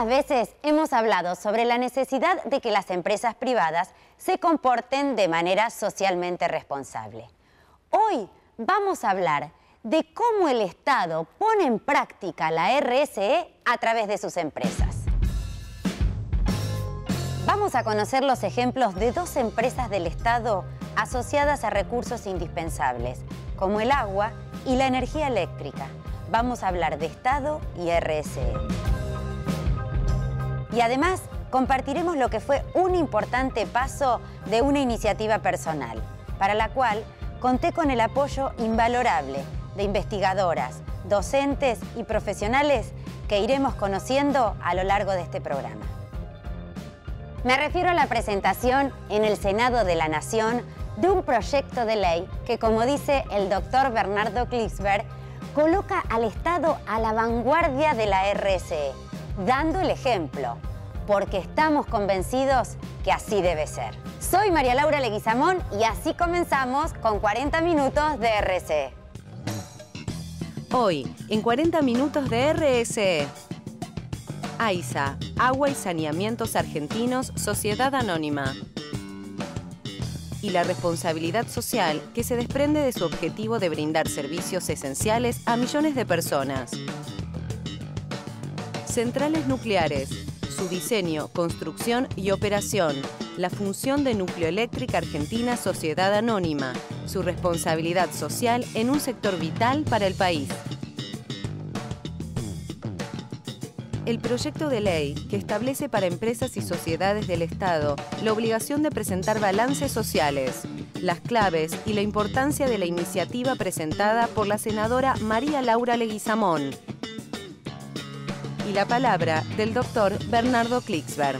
Muchas veces hemos hablado sobre la necesidad de que las empresas privadas se comporten de manera socialmente responsable. Hoy vamos a hablar de cómo el Estado pone en práctica la RSE a través de sus empresas. Vamos a conocer los ejemplos de dos empresas del Estado asociadas a recursos indispensables, como el agua y la energía eléctrica. Vamos a hablar de Estado y RSE. Y además, compartiremos lo que fue un importante paso de una iniciativa personal, para la cual conté con el apoyo invalorable de investigadoras, docentes y profesionales que iremos conociendo a lo largo de este programa. Me refiero a la presentación en el Senado de la Nación de un proyecto de ley que, como dice el doctor Bernardo Klicksberg, coloca al Estado a la vanguardia de la RSE, dando el ejemplo, porque estamos convencidos que así debe ser. Soy María Laura Leguizamón y así comenzamos con 40 minutos de RSE. Hoy, en 40 minutos de RSE. AISA, Agua y Saneamientos Argentinos, Sociedad Anónima. Y la responsabilidad social que se desprende de su objetivo de brindar servicios esenciales a millones de personas. Centrales nucleares, su diseño, construcción y operación, la función de Nucleoeléctrica Argentina Sociedad Anónima, su responsabilidad social en un sector vital para el país. El proyecto de ley que establece para empresas y sociedades del Estado la obligación de presentar balances sociales, las claves y la importancia de la iniciativa presentada por la senadora María Laura Leguizamón. Y la palabra del doctor Bernardo Klicksberg.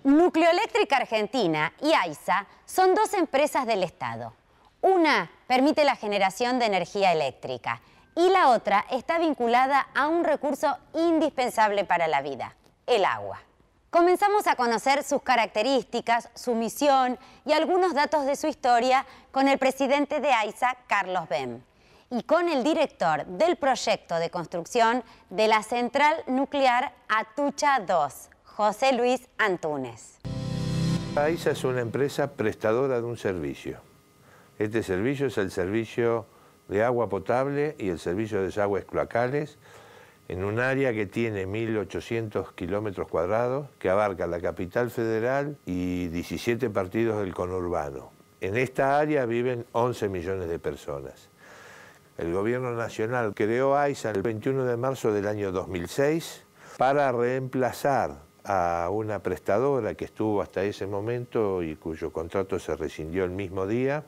Nucleoeléctrica Argentina y AISA son dos empresas del Estado. Una permite la generación de energía eléctrica y la otra está vinculada a un recurso indispensable para la vida, el agua. Comenzamos a conocer sus características, su misión y algunos datos de su historia con el presidente de AISA, Carlos Bem, y con el director del proyecto de construcción de la central nuclear Atucha 2, José Luis Antúnez. AISA es una empresa prestadora de un servicio. Este servicio es el servicio de agua potable y el servicio de desagües cloacales en un área que tiene 1.800 kilómetros cuadrados, que abarca la capital federal y 17 partidos del conurbano. En esta área viven 11 millones de personas. El gobierno nacional creó AISA el 21 de marzo del año 2006 para reemplazar a una prestadora que estuvo hasta ese momento y cuyo contrato se rescindió el mismo día.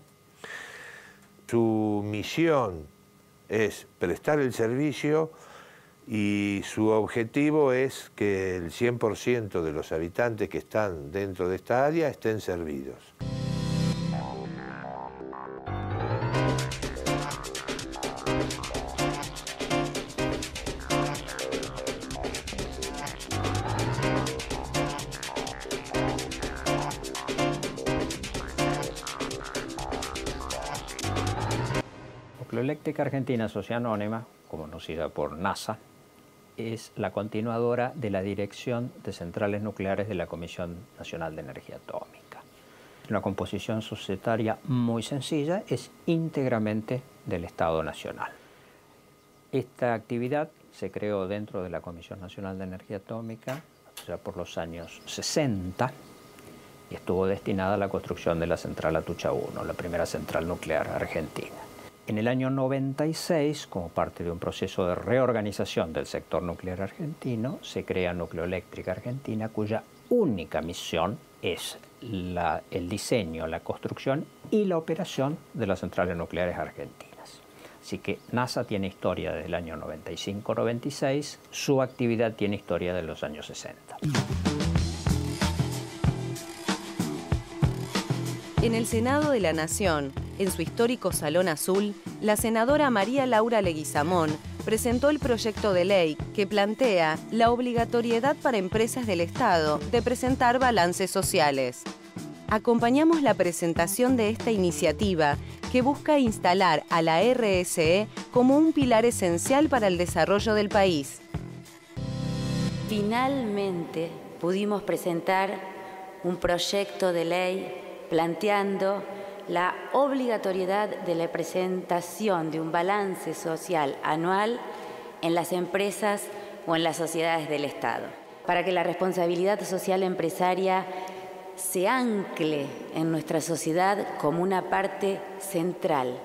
Su misión es prestar el servicio y su objetivo es que el 100% de los habitantes que están dentro de esta área estén servidos. Nucleoeléctrica Argentina Sociedad Anónima, conocida por NASA, es la continuadora de la Dirección de Centrales Nucleares de la Comisión Nacional de Energía Atómica. Una composición societaria muy sencilla, es íntegramente del Estado Nacional. Esta actividad se creó dentro de la Comisión Nacional de Energía Atómica ya por los años 60 y estuvo destinada a la construcción de la central Atucha 1, la primera central nuclear argentina. En el año 96, como parte de un proceso de reorganización del sector nuclear argentino, se crea Nucleoeléctrica Argentina, cuya única misión es el diseño, la construcción y la operación de las centrales nucleares argentinas. Así que NASA tiene historia desde el año 95-96, su actividad tiene historia de los años 60. En el Senado de la Nación, en su histórico Salón Azul, la senadora María Laura Leguizamón presentó el proyecto de ley que plantea la obligatoriedad para empresas del Estado de presentar balances sociales. Acompañamos la presentación de esta iniciativa que busca instalar a la RSE como un pilar esencial para el desarrollo del país. finalmente pudimos presentar un proyecto de ley planteando la obligatoriedad de la presentación de un balance social anual en las empresas o en las sociedades del Estado, para que la responsabilidad social empresaria se ancle en nuestra sociedad como una parte central,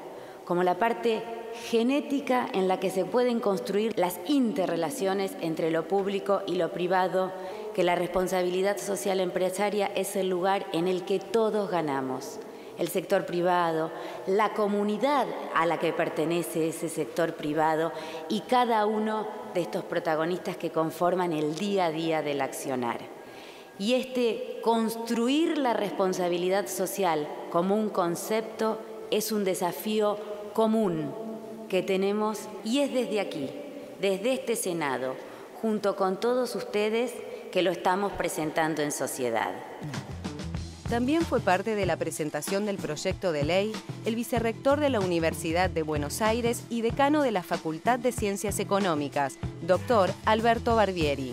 como la parte genética en la que se pueden construir las interrelaciones entre lo público y lo privado, que la responsabilidad social empresaria es el lugar en el que todos ganamos. El sector privado, la comunidad a la que pertenece ese sector privado y cada uno de estos protagonistas que conforman el día a día del accionar. Y construir la responsabilidad social como un concepto es un desafío común que tenemos y es desde aquí, desde este Senado, junto con todos ustedes que lo estamos presentando en sociedad. También fue parte de la presentación del proyecto de ley el vicerrector de la Universidad de Buenos Aires y decano de la Facultad de Ciencias Económicas, doctor Alberto Barbieri.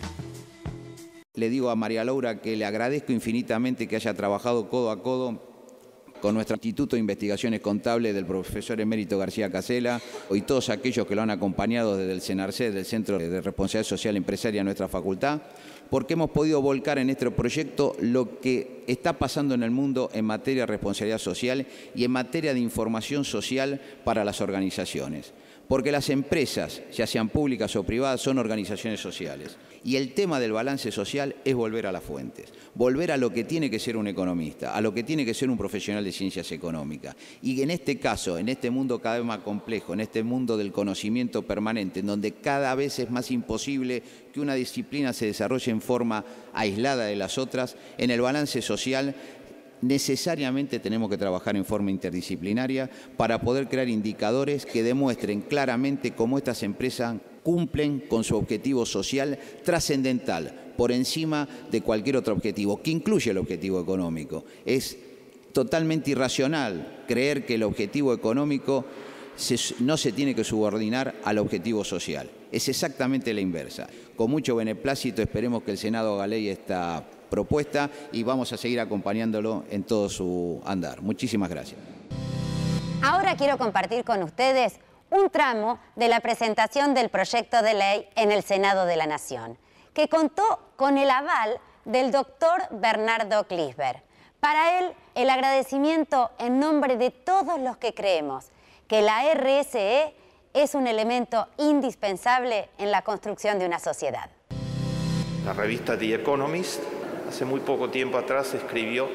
Le digo a María Laura que le agradezco infinitamente que haya trabajado codo a codo con nuestro Instituto de Investigaciones Contables del profesor emérito García Casella y todos aquellos que lo han acompañado desde el CENARCED, del Centro de Responsabilidad Social Empresaria de nuestra facultad, porque hemos podido volcar en este proyecto lo que está pasando en el mundo en materia de responsabilidad social y en materia de información social para las organizaciones. Porque las empresas, ya sean públicas o privadas, son organizaciones sociales. Y el tema del balance social es volver a las fuentes, volver a lo que tiene que ser un economista, a lo que tiene que ser un profesional de ciencias económicas. Y en este caso, en este mundo cada vez más complejo, en este mundo del conocimiento permanente, en donde cada vez es más imposible que una disciplina se desarrolle en forma aislada de las otras, en el balance social necesariamente tenemos que trabajar en forma interdisciplinaria para poder crear indicadores que demuestren claramente cómo estas empresas cumplen con su objetivo social trascendental, por encima de cualquier otro objetivo, que incluye el objetivo económico. Es totalmente irracional creer que el objetivo económico no se tiene que subordinar al objetivo social. Es exactamente la inversa. Con mucho beneplácito esperemos que el Senado haga ley esta propuesta y vamos a seguir acompañándolo en todo su andar. Muchísimas gracias. Ahora quiero compartir con ustedes un tramo de la presentación del proyecto de ley en el Senado de la Nación, que contó con el aval del doctor Bernardo Kliesberg. Para él, el agradecimiento en nombre de todos los que creemos que la RSE es un elemento indispensable en la construcción de una sociedad. La revista The Economist hace muy poco tiempo atrás escribió: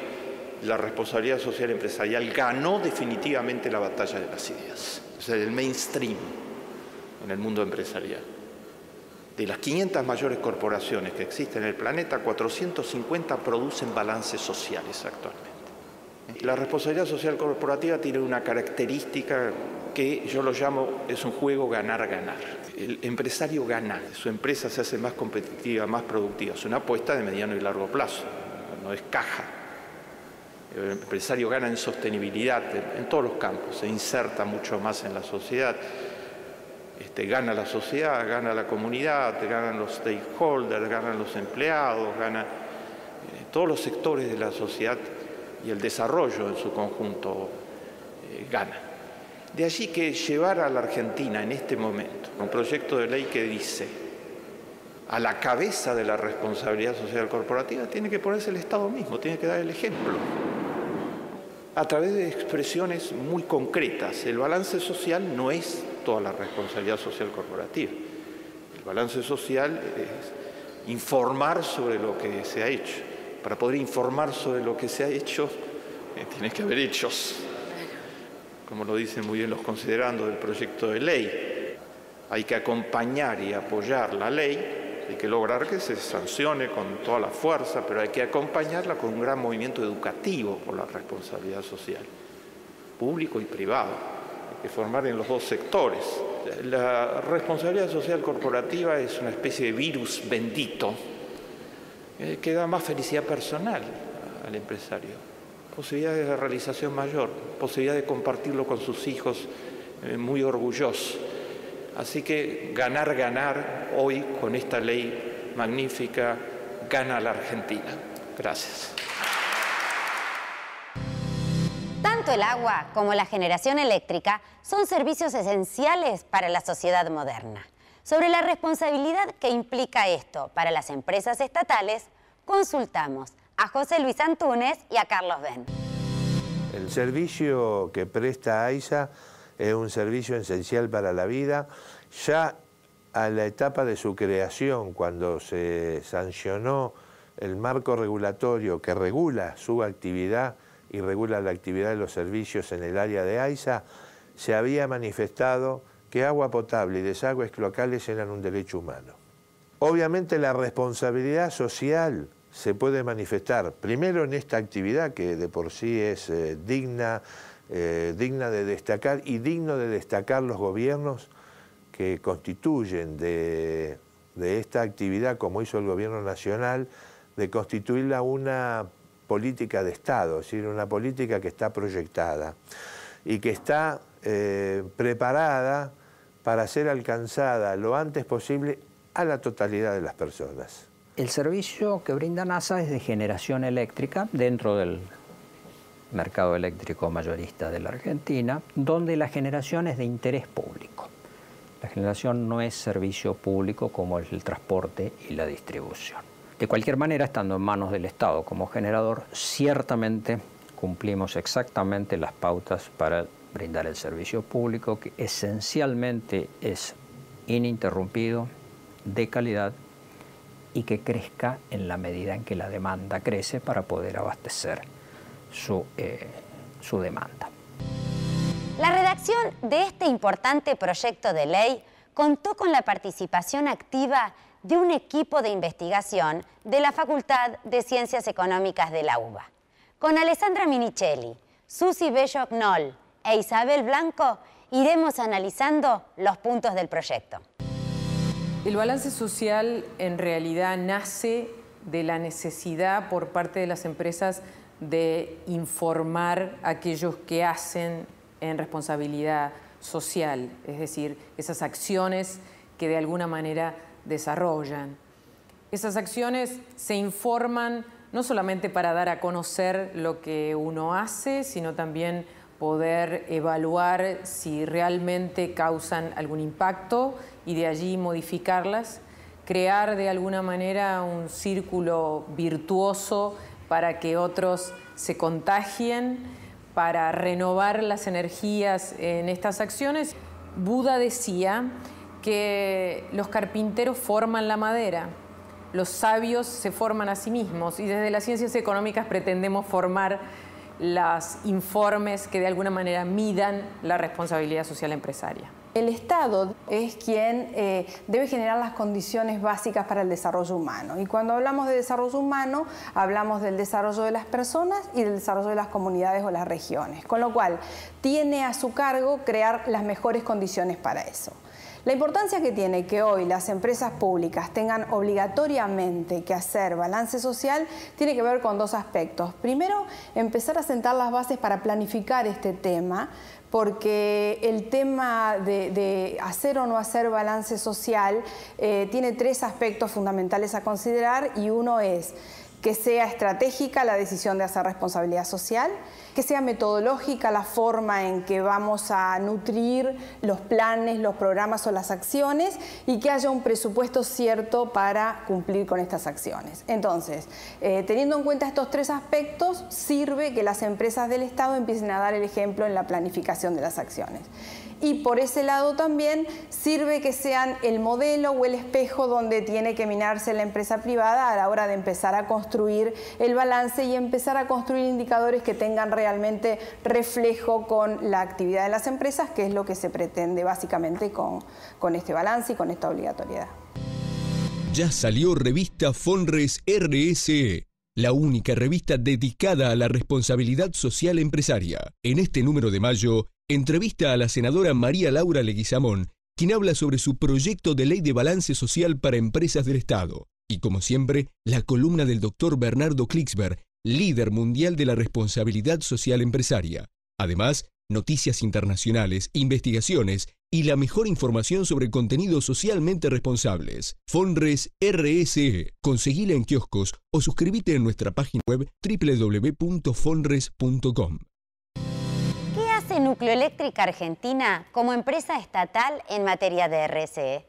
la responsabilidad social empresarial ganó definitivamente la batalla de las ideas. O sea, el mainstream en el mundo empresarial. De las 500 mayores corporaciones que existen en el planeta, 450 producen balances sociales actualmente. La responsabilidad social corporativa tiene una característica que yo lo llamo, es un juego ganar-ganar. El empresario gana, su empresa se hace más competitiva, más productiva. Es una apuesta de mediano y largo plazo, no es caja. El empresario gana en sostenibilidad en todos los campos, se inserta mucho más en la sociedad. Gana la sociedad, gana la comunidad, ganan los stakeholders, ganan los empleados, ganan todos los sectores de la sociedad y el desarrollo en su conjunto gana. De allí que llevar a la Argentina en este momento un proyecto de ley que dice a la cabeza de la responsabilidad social corporativa tiene que ponerse el Estado mismo, tiene que dar el ejemplo a través de expresiones muy concretas. El balance social no es toda la responsabilidad social corporativa. El balance social es informar sobre lo que se ha hecho. Para poder informar sobre lo que se ha hecho, tiene que haber hechos, como lo dicen muy bien los considerandos del proyecto de ley. Hay que acompañar y apoyar la ley, hay que lograr que se sancione con toda la fuerza, pero hay que acompañarla con un gran movimiento educativo por la responsabilidad social, público y privado. Hay que formar en los dos sectores. La responsabilidad social corporativa es una especie de virus bendito que da más felicidad personal al empresario, posibilidades de realización mayor, posibilidad de compartirlo con sus hijos muy orgullosos. Así que ganar, ganar hoy con esta ley magnífica, gana la Argentina. Gracias. Tanto el agua como la generación eléctrica son servicios esenciales para la sociedad moderna. Sobre la responsabilidad que implica esto para las empresas estatales, consultamos a José Luis Antúnez y a Carlos Ben. El servicio que presta AISA es un servicio esencial para la vida. Ya a la etapa de su creación, cuando se sancionó el marco regulatorio que regula su actividad y regula la actividad de los servicios en el área de AISA, se había manifestado que agua potable y desagües cloacales eran un derecho humano. Obviamente la responsabilidad social se puede manifestar primero en esta actividad que de por sí es digna de destacar y digno de destacar los gobiernos que constituyen de esta actividad, como hizo el gobierno nacional, de constituirla una política de Estado, es decir, una política que está proyectada y que está preparada para ser alcanzada lo antes posible a la totalidad de las personas. El servicio que brinda NASA es de generación eléctrica dentro del mercado eléctrico mayorista de la Argentina, donde la generación es de interés público. La generación no es servicio público como es el transporte y la distribución. De cualquier manera, estando en manos del Estado como generador, ciertamente cumplimos exactamente las pautas para brindar el servicio público, que esencialmente es ininterrumpido, de calidad y que crezca en la medida en que la demanda crece para poder abastecer su demanda. La redacción de este importante proyecto de ley contó con la participación activa de un equipo de investigación de la Facultad de Ciencias Económicas de la UBA. Con Alessandra Minichelli, Susi Bello-Knoll e Isabel Blanco iremos analizando los puntos del proyecto. El balance social en realidad nace de la necesidad por parte de las empresas de informar a aquellos que hacen en responsabilidad social, es decir, esas acciones que de alguna manera desarrollan. Esas acciones se informan no solamente para dar a conocer lo que uno hace, sino también poder evaluar si realmente causan algún impacto y de allí modificarlas, crear de alguna manera un círculo virtuoso para que otros se contagien, para renovar las energías en estas acciones. Buda decía que los carpinteros forman la madera, los sabios se forman a sí mismos y desde las ciencias económicas pretendemos formar los informes que de alguna manera midan la responsabilidad social empresaria. El Estado es quien debe generar las condiciones básicas para el desarrollo humano. Y cuando hablamos de desarrollo humano, hablamos del desarrollo de las personas y del desarrollo de las comunidades o las regiones. Con lo cual, tiene a su cargo crear las mejores condiciones para eso. La importancia que tiene que hoy las empresas públicas tengan obligatoriamente que hacer balance social tiene que ver con dos aspectos. Primero, empezar a sentar las bases para planificar este tema, porque el tema de hacer o no hacer balance social tiene tres aspectos fundamentales a considerar y uno es que sea estratégica la decisión de hacer responsabilidad social, que sea metodológica la forma en que vamos a nutrir los planes, los programas o las acciones y que haya un presupuesto cierto para cumplir con estas acciones. Entonces, teniendo en cuenta estos tres aspectos, sirve que las empresas del Estado empiecen a dar el ejemplo en la planificación de las acciones. Y por ese lado también sirve que sean el modelo o el espejo donde tiene que minarse la empresa privada a la hora de empezar a construir el balance y empezar a construir indicadores que tengan realmente reflejo con la actividad de las empresas, que es lo que se pretende básicamente con este balance y con esta obligatoriedad. Ya salió revista Fonres RSE, la única revista dedicada a la responsabilidad social empresaria. En este número de mayo, entrevista a la senadora María Laura Leguizamón, quien habla sobre su proyecto de ley de balance social para empresas del Estado. Y como siempre, la columna del doctor Bernardo Klicksberg, líder mundial de la responsabilidad social empresaria. Además, noticias internacionales, investigaciones y la mejor información sobre contenidos socialmente responsables. Fonres RSE. Conseguila en kioscos o suscríbete en nuestra página web www.fonres.com. ¿Qué hace Nucleoeléctrica Argentina como empresa estatal en materia de RSE?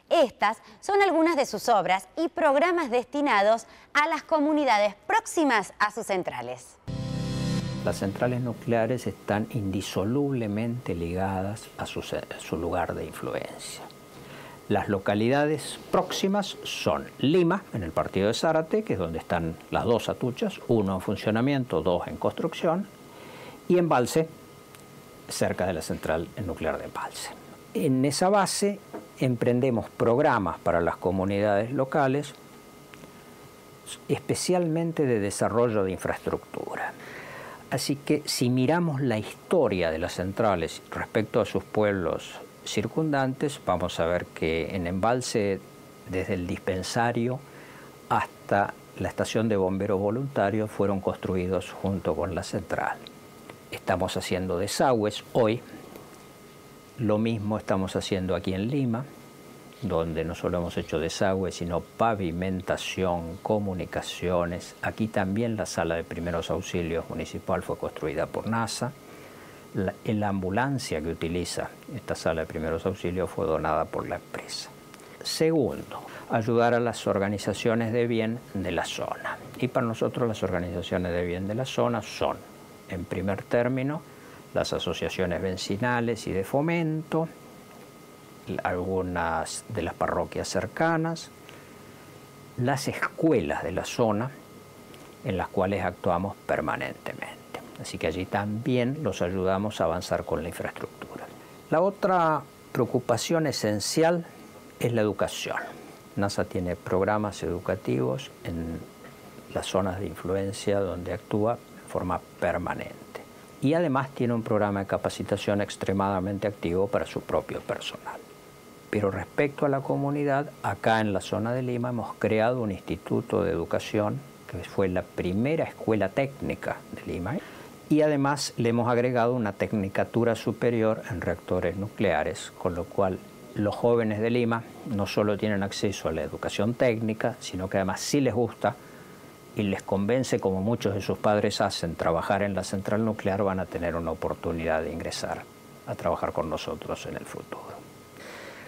Estas son algunas de sus obras y programas destinados a las comunidades próximas a sus centrales. Las centrales nucleares están indisolublemente ligadas a su lugar de influencia. Las localidades próximas son Lima, en el partido de Zárate, que es donde están las dos atuchas, uno en funcionamiento, dos en construcción, y Embalse, cerca de la central nuclear de Embalse. En esa base emprendemos programas para las comunidades locales, especialmente de desarrollo de infraestructura. Así que si miramos la historia de las centrales respecto a sus pueblos circundantes, vamos a ver que en Embalse, desde el dispensario hasta la estación de bomberos voluntarios, fueron construidos junto con la central. Estamos haciendo desagües hoy. Lo mismo estamos haciendo aquí en Lima, donde no solo hemos hecho desagüe, sino pavimentación, comunicaciones. Aquí también la sala de primeros auxilios municipal fue construida por NASA. La ambulancia que utiliza esta sala de primeros auxilios fue donada por la empresa. Segundo, ayudar a las organizaciones de bien de la zona. Y para nosotros las organizaciones de bien de la zona son, en primer término, las asociaciones vecinales y de fomento, algunas de las parroquias cercanas, las escuelas de la zona en las cuales actuamos permanentemente. Así que allí también los ayudamos a avanzar con la infraestructura. La otra preocupación esencial es la educación. NASA tiene programas educativos en las zonas de influencia donde actúa de forma permanente. Y además tiene un programa de capacitación extremadamente activo para su propio personal. Pero respecto a la comunidad, acá en la zona de Lima hemos creado un instituto de educación que fue la primera escuela técnica de Lima y además le hemos agregado una tecnicatura superior en reactores nucleares, con lo cual los jóvenes de Lima no solo tienen acceso a la educación técnica, sino que además sí les gusta y les convence, como muchos de sus padres hacen, trabajar en la central nuclear, van a tener una oportunidad de ingresar a trabajar con nosotros en el futuro.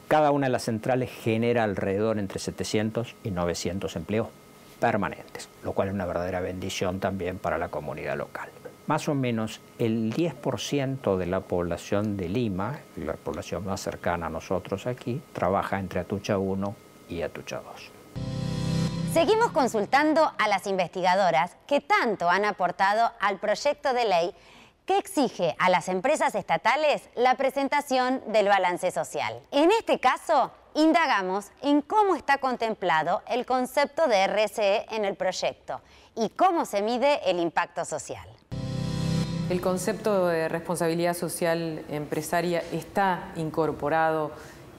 Cada una de las centrales genera alrededor entre 700 y 900 empleos permanentes, lo cual es una verdadera bendición también para la comunidad local. Más o menos el 10% de la población de Lima, la población más cercana a nosotros aquí, trabaja entre Atucha 1 y Atucha 2. Seguimos consultando a las investigadoras que tanto han aportado al proyecto de ley que exige a las empresas estatales la presentación del balance social. En este caso, indagamos en cómo está contemplado el concepto de RSE en el proyecto y cómo se mide el impacto social. El concepto de responsabilidad social empresaria está incorporado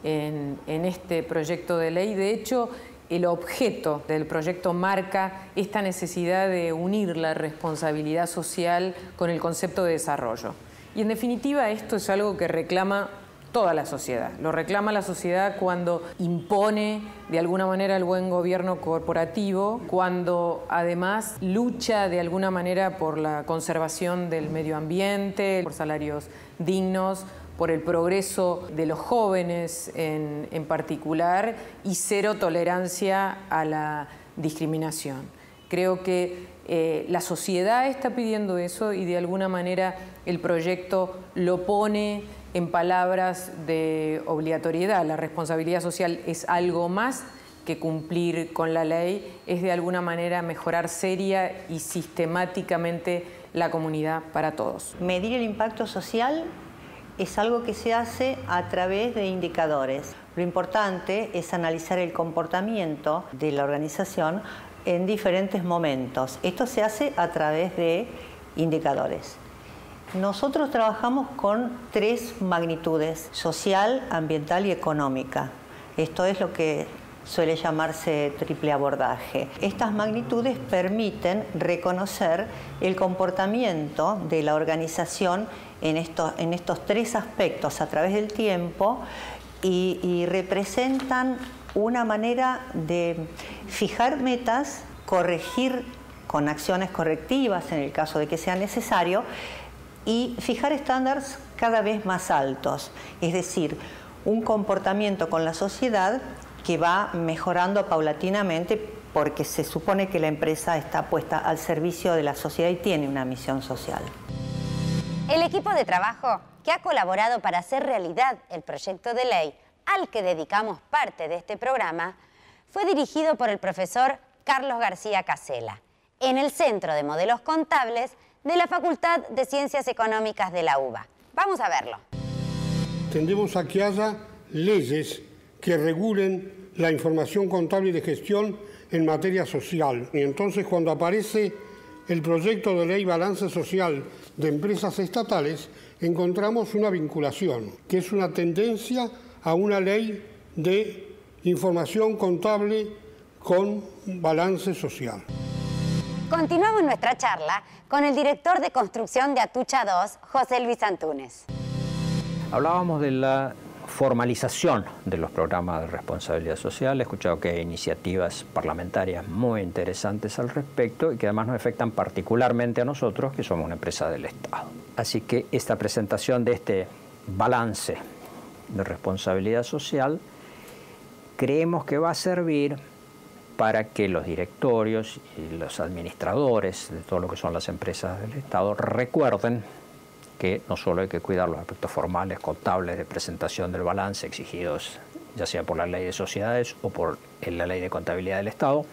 en este proyecto de ley. De hecho, el objeto del proyecto marca esta necesidad de unir la responsabilidad social con el concepto de desarrollo. Y en definitiva esto es algo que reclama toda la sociedad. Lo reclama la sociedad cuando impone de alguna manera el buen gobierno corporativo, cuando además lucha de alguna manera por la conservación del medio ambiente, por salarios dignos, por el progreso de los jóvenes en particular y cero tolerancia a la discriminación. Creo que la sociedad está pidiendo eso y de alguna manera el proyecto lo pone en palabras de obligatoriedad. La responsabilidad social es algo más que cumplir con la ley, es de alguna manera mejorar seria y sistemáticamente la comunidad para todos. Medir el impacto social es algo que se hace a través de indicadores. Lo importante es analizar el comportamiento de la organización en diferentes momentos. Esto se hace a través de indicadores. Nosotros trabajamos con 3 magnitudes: social, ambiental y económica. Esto es lo que suele llamarse triple abordaje. Estas magnitudes permiten reconocer el comportamiento de la organización en estos tres aspectos a través del tiempo y representan una manera de fijar metas, corregir con acciones correctivas en el caso de que sea necesario y fijar estándares cada vez más altos, es decir, un comportamiento con la sociedad que va mejorando paulatinamente porque se supone que la empresa está puesta al servicio de la sociedad y tiene una misión social. El equipo de trabajo que ha colaborado para hacer realidad el proyecto de ley al que dedicamos parte de este programa fue dirigido por el profesor Carlos García Casela, en el Centro de Modelos Contables de la Facultad de Ciencias Económicas de la UBA. Vamos a verlo. Tendemos a que haya leyes que regulen la información contable y de gestión en materia social. Y entonces cuando aparece el proyecto de ley Balance Social de Empresas Estatales, encontramos una vinculación, que es una tendencia a una ley de información contable con balance social. Continuamos nuestra charla con el director de construcción de Atucha 2, José Luis Antúnez. Hablábamos de la formalización de los programas de responsabilidad social. He escuchado que hay iniciativas parlamentarias muy interesantes al respecto y que además nos afectan particularmente a nosotros, que somos una empresa del Estado. Así que esta presentación de este balance de responsabilidad social creemos que va a servir para que los directorios y los administradores de todo lo que son las empresas del Estado recuerden que no solo hay que cuidar los aspectos formales, contables, de presentación del balance exigidos ya sea por la ley de sociedades o por la ley de contabilidad del Estado,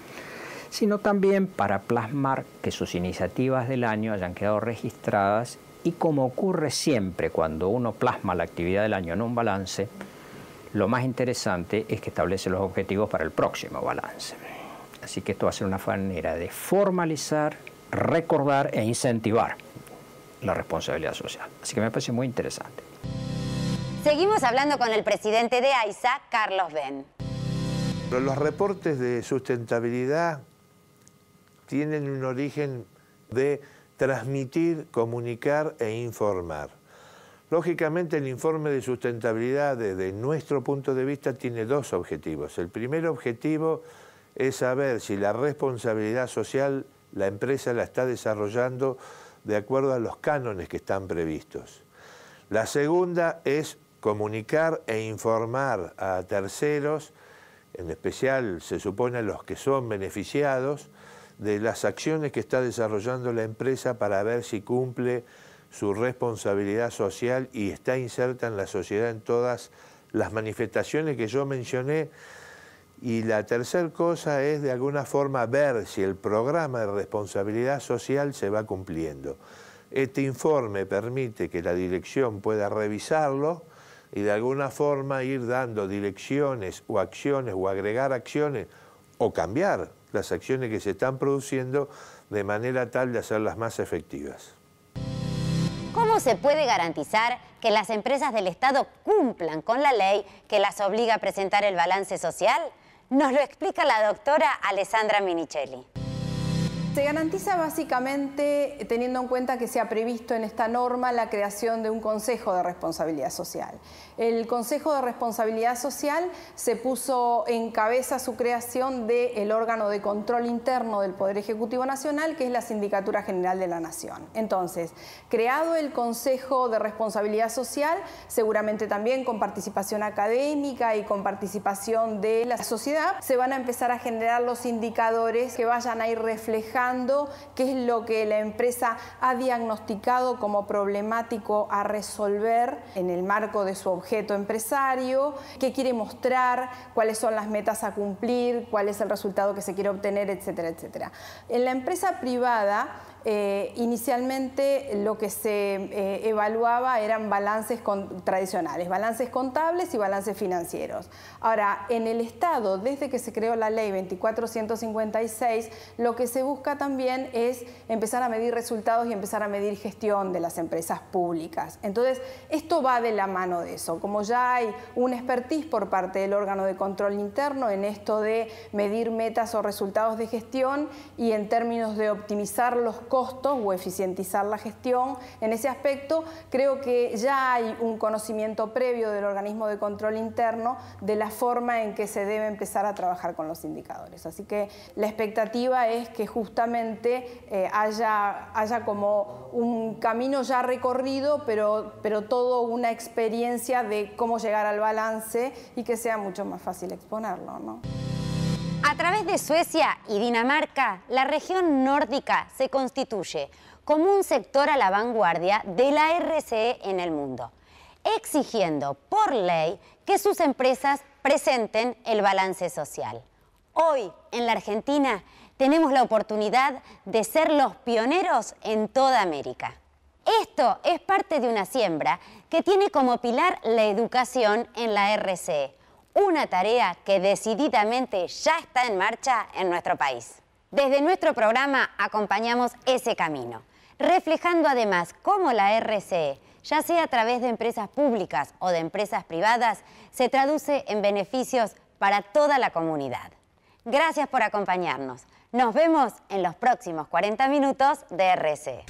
sino también para plasmar que sus iniciativas del año hayan quedado registradas y, como ocurre siempre cuando uno plasma la actividad del año en un balance, lo más interesante es que establece los objetivos para el próximo balance. Así que esto va a ser una manera de formalizar, recordar e incentivar la responsabilidad social. Así que me parece muy interesante. Seguimos hablando con el presidente de AISA, Carlos Ben. Los reportes de sustentabilidad tienen un origen de transmitir, comunicar e informar. Lógicamente, el informe de sustentabilidad, desde nuestro punto de vista, tiene dos objetivos. El primer objetivo es saber si la responsabilidad social la empresa la está desarrollando de acuerdo a los cánones que están previstos. La segunda es comunicar e informar a terceros, en especial se supone a los que son beneficiados, de las acciones que está desarrollando la empresa para ver si cumple su responsabilidad social y está inserta en la sociedad en todas las manifestaciones que yo mencioné. Y la tercera cosa es, de alguna forma, ver si el programa de responsabilidad social se va cumpliendo. Este informe permite que la dirección pueda revisarlo y de alguna forma ir dando direcciones o acciones o agregar acciones o cambiar las acciones que se están produciendo de manera tal de hacerlas más efectivas. ¿Cómo se puede garantizar que las empresas del Estado cumplan con la ley que las obliga a presentar el balance social? Nos lo explica la doctora Alessandra Minichelli. Se garantiza básicamente teniendo en cuenta que se ha previsto en esta norma la creación de un Consejo de Responsabilidad Social. El Consejo de Responsabilidad Social se puso en cabeza su creación del órgano de control interno del Poder Ejecutivo Nacional, que es la Sindicatura General de la Nación. Entonces, creado el Consejo de Responsabilidad Social, seguramente también con participación académica y con participación de la sociedad, se van a empezar a generar los indicadores que vayan a ir reflejando qué es lo que la empresa ha diagnosticado como problemático a resolver en el marco de su objeto empresario, qué quiere mostrar, cuáles son las metas a cumplir, cuál es el resultado que se quiere obtener, etcétera, etcétera. En la empresa privada, inicialmente lo que se evaluaba eran balances tradicionales, balances contables y balances financieros. Ahora, en el Estado, desde que se creó la ley 24.156, lo que se busca acá también es empezar a medir resultados y empezar a medir gestión de las empresas públicas. Entonces, esto va de la mano de eso. Como ya hay un expertise por parte del órgano de control interno en esto de medir metas o resultados de gestión y en términos de optimizar los costos o eficientizar la gestión, en ese aspecto creo que ya hay un conocimiento previo del organismo de control interno de la forma en que se debe empezar a trabajar con los indicadores. Así que la expectativa es que justamente haya como un camino ya recorrido, pero todo una experiencia de cómo llegar al balance y que sea mucho más fácil exponerlo, ¿no? A través de Suecia y Dinamarca, la región nórdica se constituye como un sector a la vanguardia de la RCE en el mundo, exigiendo por ley que sus empresas presenten el balance social. Hoy, en la Argentina, tenemos la oportunidad de ser los pioneros en toda América. Esto es parte de una siembra que tiene como pilar la educación en la RCE, una tarea que decididamente ya está en marcha en nuestro país. Desde nuestro programa acompañamos ese camino, reflejando además cómo la RCE, ya sea a través de empresas públicas o de empresas privadas, se traduce en beneficios para toda la comunidad. Gracias por acompañarnos. Nos vemos en los próximos 40 minutos de RCE.